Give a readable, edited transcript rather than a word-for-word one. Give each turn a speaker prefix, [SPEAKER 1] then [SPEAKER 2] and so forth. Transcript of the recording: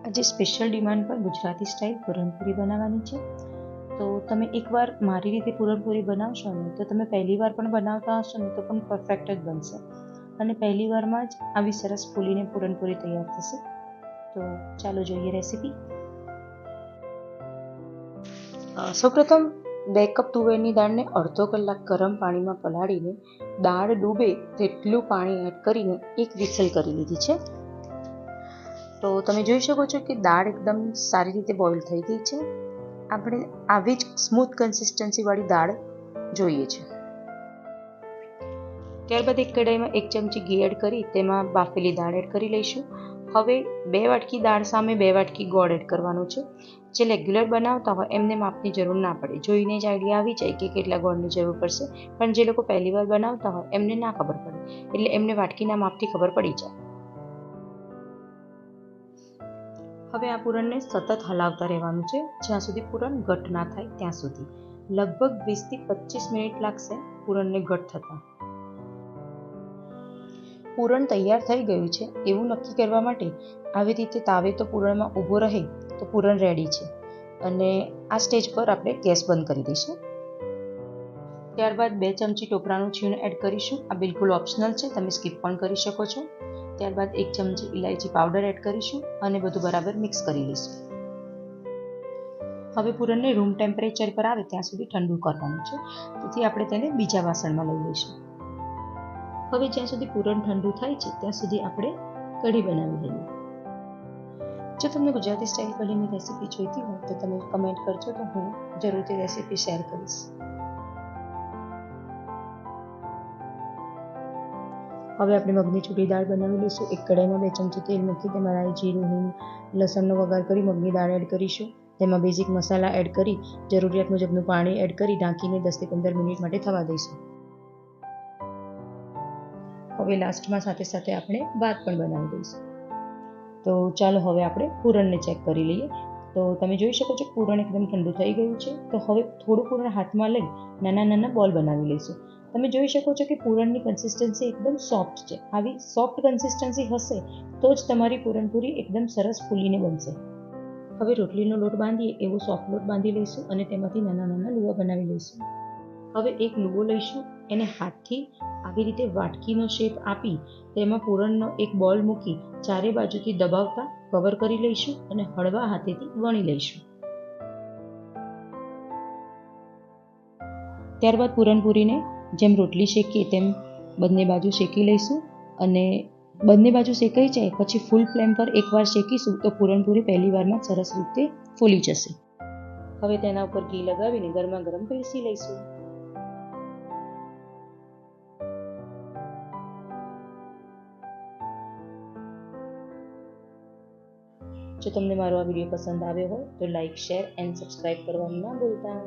[SPEAKER 1] આજે special demand પર Gujarati style પૂરણપૂરી બનાવવાની છે. તો તમે એકવાર મારી રીતે પૂરણપૂરી બનાવશો ને તો તમે પહેલી વાર પણ બનાવતા હશો ને તો પણ પરફેક્ટ જ બનશે અને પહેલી વારમાં જ આવી સરસ ફૂલીને પૂરણપૂરી તૈયાર થશે. તો ચાલો જોઈએ રેસીપી. સૌપ્રથમ 2 કપ તુવેરની દાળને અડધો કલાક ગરમ પાણીમાં પલાળીને દાળ ડૂબે તેટલું પાણી એડ કરીને એક વિસલ કરી લીધી છે. તો તમે જોઈ શકો છો કે દાળ એકદમ સારી રીતે બોઇલ થઈ ગઈ છે. આપણે આવી જ સ્મૂથ કન્સિસ્ટન્સીવાળી દાળ જોઈએ છે. ત્યારબાદ એક કઢાઈમાં 1 ચમચી ઘી એડ કરી તેમાં બાફેલી દાળ એડ કરી લઈશું. હવે 2 વાટકી દાળ સામે 2 વાટકી ગોળ એડ કરવાનો છે. જે રેગ્યુલર બનાવતા હોય એમને માપની જરૂર ના પડે, જોઈને જ આઈડિયા આવી જાય કે કેટલા ગોળની જરૂર પડશે. પણ જે લોકો પહેલી વાર બનાવતા હોય એમને ના ખબર પડે, એટલે એમને વાટકીના માપથી ખબર પડી જાય. હવે આ પૂરણને સતત હલાવતા રહેવાનું છે જ્યાં સુધી પૂરણ ઘટ ના થાય ત્યાં સુધી. લગભગ 20 થી 25 મિનિટ લાગશે પૂરણને ઘટ થતાં. પૂરણ તૈયાર થઈ ગયું છે એવું નક્કી કરવા માટે આવી રીતે તાવે તો પૂરણમાં ઊભો રહે તો પૂરણ રેડી છે. અને આ સ્ટેજ પર આપણે ગેસ બંધ કરી દઈશું. ત્યારબાદ 2 ચમચી ટોપરાનું છીણ એડ કરીશું. આ બિલકુલ ઓપ્શનલ છે, તમે સ્કીપ પણ કરી શકો છો. ત્યારબાદ 1 ચમચી ઇલાયચી પાવડર એડ કરીશું અને બધું બરાબર મિક્સ કરી લઈશું. હવે પૂરણને રૂમ ટેમ્પરેચર પર આવે ત્યાં સુધી ઠંડુ કરવાનું છે. તેથી આપણે તેને બીજા વાસણમાં લઈ લઈશું. હવે જ્યાં સુધી પૂરણ ઠંડુ થાય છે ત્યાં સુધી આપણે કઢી બનાવી લઈએ. જો તમને ગુજરાતી સ્ટાઇલ કઢીની રેસીપી જોઈતી હોય તો તમે કમેન્ટ કરજો, તો હું જરૂરથી રેસીપી શેર કરીશ. હવે આપણે મગની છૂટી દાળ બનાવી લઈશું. એક કઢાઈમાં 2 ચમચી તેલ મૂકી તેમાં રાઈ, જીરું, હિંગ, લસણનો વઘાર કરી મગની દાળ એડ કરીશું. તેમાં બેઝિક મસાલા એડ કરી જરૂરિયાત મુજબનું પાણી એડ કરી ઢાંકીને 10 થી 15 મિનિટ માટે થવા દઈશું. હવે લાસ્ટમાં સાથે સાથે આપણે ભાત પણ બનાવી દઈશું. તો ચાલો હવે આપણે પૂરણને ચેક કરી લઈએ. તો તમે જોઈ શકો છો પૂરણ એકદમ ઠંડુ થઈ ગયું છે. તો હવે થોડું પૂરણ હાથમાં લઈ નાના નાના બોલ બનાવી લઈશું. તમે જોઈ શકો છો કે પૂરણની કન્સિસ્ટન્સી એકદમ સોફ્ટ છે. આવી સોફ્ટ કન્સિસ્ટન્સી હશે તો જ તમારી પૂરણપૂરી એકદમ સરસ ફૂલીને બનશે. હવે રોટલીનો લોટ બાંધીએ એવો સોફ્ટ લોટ બાંધી લઈશું અને તેમાંથી નાના નાના લુવા બનાવી લઈશું. હવે એક લુવો લઈશું, એને હાથથી આવી રીતે વાટકીનો શેપ આપી તેમાં પૂરણનો એક બોલ મૂકી ચારે બાજુથી દબાવતા કવર કરી લઈશું અને હળવા હાથેથી વણી લઈશું. ત્યારબાદ પૂરણપૂરીને જેમ રોટલી શેકીએ તેમ બંને બાજુ શેકી લઈશું અને બંને બાજુ શેકાઈ જાય પછી ફૂલ ફ્લેમ પર એકવાર શેકીશું તો પૂરણપૂરી પહેલી વારમાં સરસ રીતે ફૂલી જશે. હવે તેના ઉપર ઘી લગાવીને ગરમા ગરમ પીરસી લઈશું. જો તમને મારો આ વિડીયો પસંદ આવ્યો હોય તો લાઇક, શેર એન્ડ સબસ્ક્રાઇબ કરવાનું ના ભૂલતા.